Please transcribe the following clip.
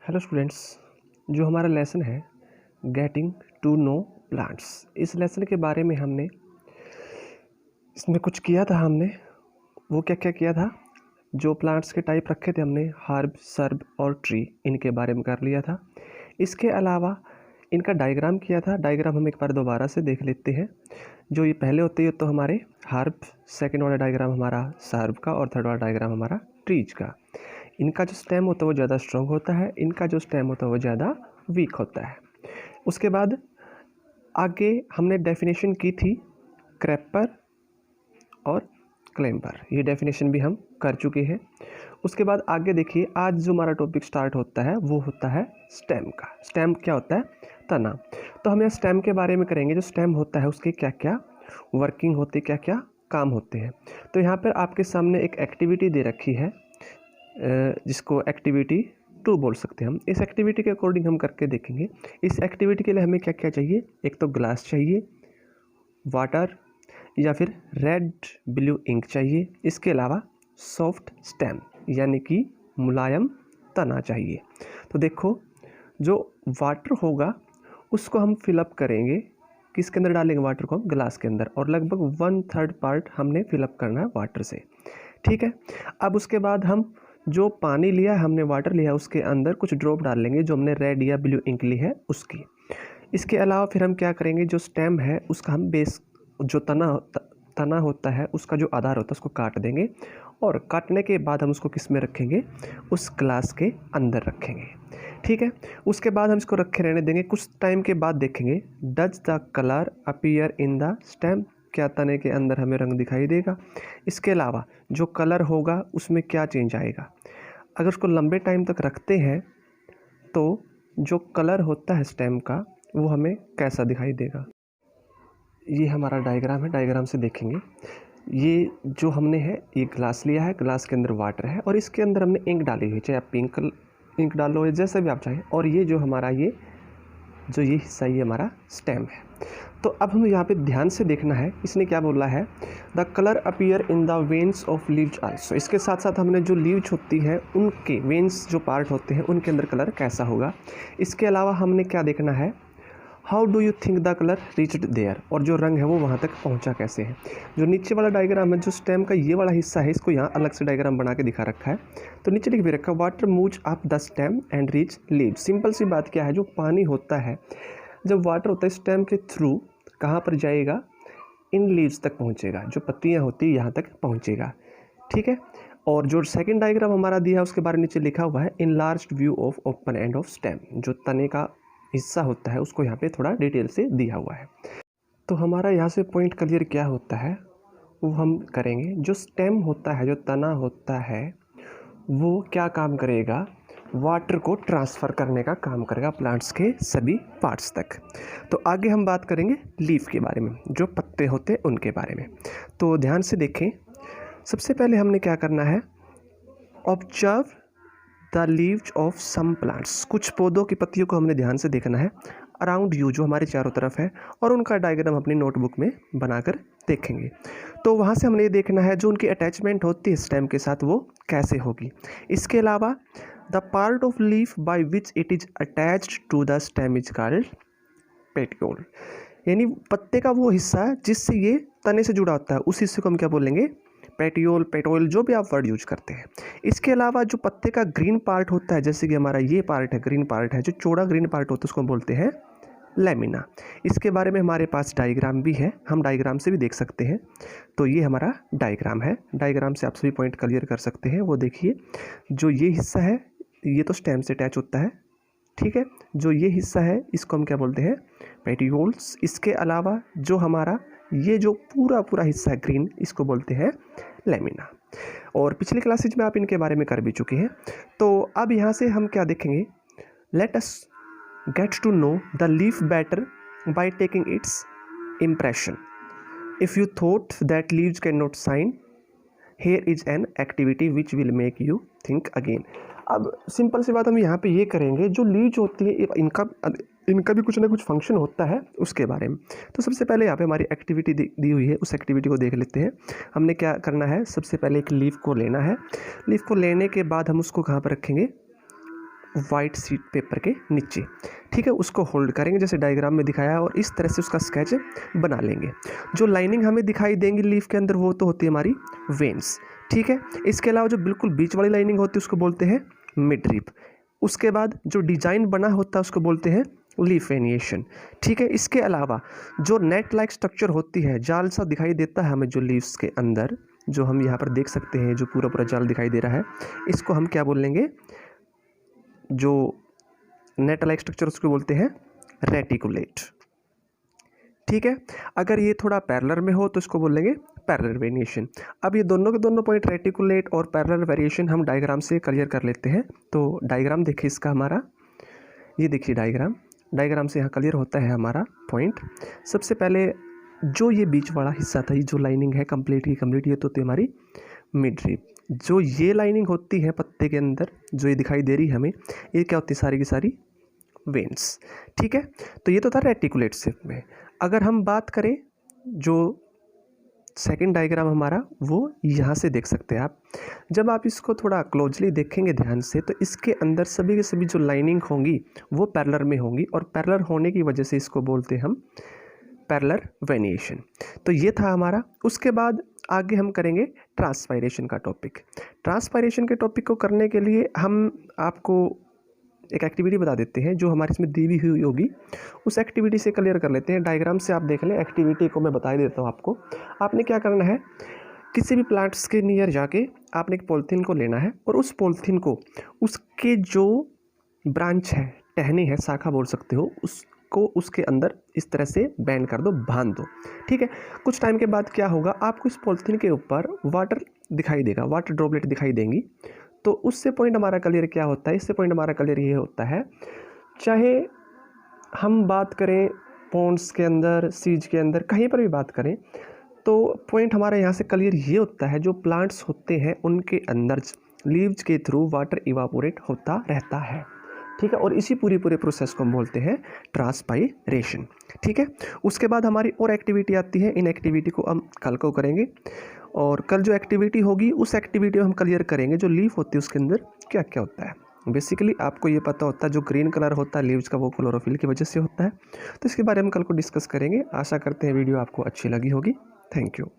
Hello students, जो हमारा lesson है गेटिंग टू नो प्लांट्स, इस लेसन के बारे में हमने इसमें कुछ किया था। हमने वो क्या क्या किया था, जो प्लांट्स के टाइप रखे थे हमने हर्ब, सर्ब और ट्री, इनके बारे में कर लिया था। इसके अलावा इनका डायग्राम किया था। डायग्राम हम एक बार दोबारा से देख लेते हैं। जो ये पहले होते हैं तो हमारे हर्ब, सेकेंड वाला डायग्राम हमारा सर्ब का और थर्ड वाला डायग्राम हमारा ट्रीज का। इनका जो स्टेम होता है वो ज़्यादा स्ट्रॉन्ग होता है, इनका जो स्टेम होता है वो ज़्यादा वीक होता है। उसके बाद आगे हमने डेफिनेशन की थी क्रैपर और क्लेम्पर, ये डेफिनेशन भी हम कर चुके हैं। उसके बाद आगे देखिए, आज जो हमारा टॉपिक स्टार्ट होता है वो होता है स्टेम का। स्टेम क्या होता है? तना। तो हम यहाँ स्टेम के बारे में करेंगे। जो स्टेम होता है उसके क्या क्या वर्किंग होती है, क्या क्या काम होते हैं। तो यहाँ पर आपके सामने एक एक्टिविटी दे रखी है, जिसको एक्टिविटी 2 बोल सकते हैं हम। इस एक्टिविटी के अकॉर्डिंग हम करके देखेंगे। इस एक्टिविटी के लिए हमें क्या क्या चाहिए? एक तो ग्लास चाहिए, वाटर या फिर रेड ब्लू इंक चाहिए। इसके अलावा सॉफ्ट स्टेम यानी कि मुलायम तना चाहिए। तो देखो, जो वाटर होगा उसको हम फिलअप करेंगे। किसके अंदर डालेंगे? वाटर को हम ग्लास के अंदर, और लगभग 1/3 पार्ट हमने फिलअप करना है वाटर से। ठीक है। अब उसके बाद हम जो पानी लिया, हमने वाटर लिया, उसके अंदर कुछ ड्रॉप डाल लेंगे जो हमने रेड या ब्लू इंक ली है उसकी। इसके अलावा फिर हम क्या करेंगे, जो स्टेम है उसका हम बेस, जो तना होता है उसका जो आधार होता है उसको काट देंगे, और काटने के बाद हम उसको किस में रखेंगे? उस ग्लास के अंदर रखेंगे। ठीक है। उसके बाद हम इसको रखे रहने देंगे। कुछ टाइम के बाद देखेंगे, does the colour appear in the stem, क्या तने के अंदर हमें रंग दिखाई देगा। इसके अलावा जो कलर होगा उसमें क्या चेंज आएगा। अगर उसको लंबे टाइम तक रखते हैं तो जो कलर होता है स्टेम का वो हमें कैसा दिखाई देगा। ये हमारा डायग्राम है, डायग्राम से देखेंगे। ये जो हमने है, ये ग्लास लिया है, ग्लास के अंदर वाटर है और इसके अंदर हमने इंक डाली हुई है, चाहे आप पिंक इंक डालो या जैसे भी आप चाहें। और ये जो हमारा ये हिस्सा, ये हमारा स्टेम है। तो अब हमें यहाँ पे ध्यान से देखना है, इसने क्या बोला है, the colour appear in the veins of leaves also. इसके साथ साथ हमने जो लीव्स होती है उनके वेन्स, जो पार्ट होते हैं उनके अंदर कलर कैसा होगा। इसके अलावा हमने क्या देखना है, how do you think the colour reached there, और जो रंग है वो वहाँ तक पहुँचा कैसे है। जो नीचे वाला डायग्राम है, जो स्टेम का ये वाला हिस्सा है, इसको यहाँ अलग से डायग्राम बना के दिखा रखा है। तो नीचे लिख भी रखा है, water moves up the stem and reach leaves. Simple सी बात क्या है, जो पानी होता है, जब वाटर होता है स्टेम के थ्रू कहाँ पर जाएगा? इन लीव्स तक पहुँचेगा, जो पत्तियाँ होती है यहाँ तक पहुँचेगा। ठीक है। और जो सेकंड डायग्राम हमारा दिया है उसके बारे में नीचे लिखा हुआ है, enlarged view of open end of stem. जो तने का हिस्सा होता है उसको यहाँ पे थोड़ा डिटेल से दिया हुआ है। तो हमारा यहाँ से पॉइंट क्लियर क्या होता है वो हम करेंगे। जो स्टेम होता है, जो तना होता है, वो क्या काम करेगा? वाटर को ट्रांसफ़र करने का काम करेगा प्लांट्स के सभी पार्ट्स तक। तो आगे हम बात करेंगे लीफ के बारे में, जो पत्ते होते हैं उनके बारे में। तो ध्यान से देखें, सबसे पहले हमने क्या करना है, observe the leaves of some plants. कुछ पौधों की पत्तियों को हमने ध्यान से देखना है अराउंड यू, जो हमारे चारों तरफ है, और उनका डायग्राम अपनी नोटबुक में बनाकर देखेंगे। तो वहाँ से हमने ये देखना है जो उनकी अटैचमेंट होती है स्टेम के साथ वो कैसे होगी। इसके अलावा the part of leaf by which it is attached to the stem is called petiole, यानी पत्ते का वो हिस्सा जिससे ये तने से जुड़ा होता है, उस हिस्से को हम क्या बोलेंगे? पेटियोल, पेटोल, जो भी आप वर्ड यूज करते हैं। इसके अलावा जो पत्ते का ग्रीन पार्ट होता है, जैसे कि हमारा ये पार्ट है, ग्रीन पार्ट है, जो चौड़ा ग्रीन पार्ट होता है उसको हम बोलते हैं लेमिना। इसके बारे में हमारे पास डायग्राम भी है, हम डायग्राम से भी देख सकते हैं। तो ये हमारा डायग्राम है, डायग्राम से आप सभी पॉइंट क्लियर कर सकते हैं। वो देखिए, जो ये हिस्सा है ये तो स्टेम से अटैच होता है। ठीक है। जो ये हिस्सा है इसको हम क्या बोलते हैं? पेटियोल्स। इसके अलावा जो हमारा ये जो पूरा हिस्सा है ग्रीन, इसको बोलते हैं लेमिना। और पिछली क्लासेज में आप इनके बारे में कर भी चुके हैं। तो अब यहाँ से हम क्या देखेंगे, let us get to know the leaf better by taking its impression. If you thought that leaves can not shine, here is an activity which will make you think again. अब सिंपल सी बात हम यहाँ पे ये करेंगे, जो leaves होती है इनका भी कुछ ना कुछ फंक्शन होता है, उसके बारे में। तो सबसे पहले यहाँ पे हमारी एक्टिविटी दी हुई है, उस एक्टिविटी को देख लेते हैं। हमने क्या करना है, सबसे पहले एक लीफ को लेना है। लीफ को लेने के बाद हम उसको कहाँ पर रखेंगे? वाइट शीट पेपर के नीचे, ठीक है। उसको होल्ड करेंगे जैसे डायग्राम में दिखाया है और इस तरह से उसका स्केच बना लेंगे। जो लाइनिंग हमें दिखाई देंगी लीफ के अंदर वो तो होती है हमारी वेन्स, ठीक है। इसके अलावा जो बिल्कुल बीच वाली लाइनिंग होती है उसको बोलते हैं मिड लीफ। उसके बाद जो डिजाइन बना होता है उसको बोलते हैं लीफ वेनिएशन, ठीक है। इसके अलावा जो नेट लाइक स्ट्रक्चर होती है, जाल सा दिखाई देता है हमें जो लीव्स के अंदर, जो हम यहाँ पर देख सकते हैं, जो पूरा पूरा जाल दिखाई दे रहा है, इसको हम क्या बोलेंगे, जो नेट लाइक स्ट्रक्चर उसको बोलते हैं रेटिकुलेट, ठीक है। अगर ये थोड़ा पैरेलल में हो तो इसको बोलेंगे पैरेलल वेरिएशन। अब ये दोनों के दोनों पॉइंट रेटिकुलेट और पैरेलल वेरिएशन हम डायग्राम से क्लियर कर लेते हैं। तो डायग्राम देखिए इसका हमारा, ये देखिए डायग्राम से यहाँ क्लियर होता है हमारा पॉइंट। सबसे पहले जो ये बीच वाला हिस्सा था, ये जो लाइनिंग है कंप्लीट ये तो होती है हमारी मिड लीफ। जो ये लाइनिंग होती है पत्ते के अंदर जो ये दिखाई दे रही है हमें, ये क्या होती है, सारी की सारी वेन्स, ठीक है। तो ये तो था रेटिकुलेट शेप में। अगर हम बात करें जो सेकंड डायग्राम हमारा, वो यहाँ से देख सकते हैं आप। जब आप इसको थोड़ा क्लोजली देखेंगे ध्यान से तो इसके अंदर सभी के सभी जो लाइनिंग होंगी वो पैरेलल में होंगी और पैरेलल होने की वजह से इसको बोलते हैं हम पैरेलल वेनिएशन। तो ये था हमारा। उसके बाद आगे हम करेंगे ट्रांसपायरेशन का टॉपिक। ट्रांसपायरेशन के टॉपिक को करने के लिए हम आपको एक एक्टिविटी बता देते हैं जो हमारे इसमें दी हुई होगी, उस एक्टिविटी से क्लियर कर लेते हैं। डायग्राम से आप देख लें, एक्टिविटी को मैं बता ही देता हूँ आपको। आपने क्या करना है, किसी भी प्लांट्स के नियर जाके आपने एक पॉलीथीन को लेना है और उस पॉलीथीन को उसके जो ब्रांच है, टहनी है, शाखा बोल सकते हो, उसको उसके अंदर इस तरह से बैंड कर दो, बांध दो, ठीक है। कुछ टाइम के बाद क्या होगा, आपको इस पॉलीथीन के ऊपर वाटर दिखाई देगा, वाटर ड्रॉपलेट दिखाई देंगी। तो उससे पॉइंट हमारा क्लियर क्या होता है, इससे पॉइंट हमारा क्लियर ये होता है, चाहे हम बात करें पॉन्ड्स के अंदर, सीज के अंदर, कहीं पर भी बात करें, तो पॉइंट हमारा यहाँ से क्लियर ये होता है, जो प्लांट्स होते हैं उनके अंदर लीव्स के थ्रू वाटर इवापोरेट होता रहता है, ठीक है। और इसी पूरे प्रोसेस को हम बोलते हैं ट्रांसपायरेशन, ठीक है। उसके बाद हमारी और एक्टिविटी आती है, इन एक्टिविटी को हम कल को करेंगे और कल जो एक्टिविटी होगी उस एक्टिविटी में हम क्लियर करेंगे जो लीफ होती है उसके अंदर क्या क्या होता है। बेसिकली आपको ये पता होता है जो ग्रीन कलर होता है लीव्स का वो क्लोरोफिल की वजह से होता है। तो इसके बारे में कल को डिस्कस करेंगे। आशा करते हैं वीडियो आपको अच्छी लगी होगी। Thank you.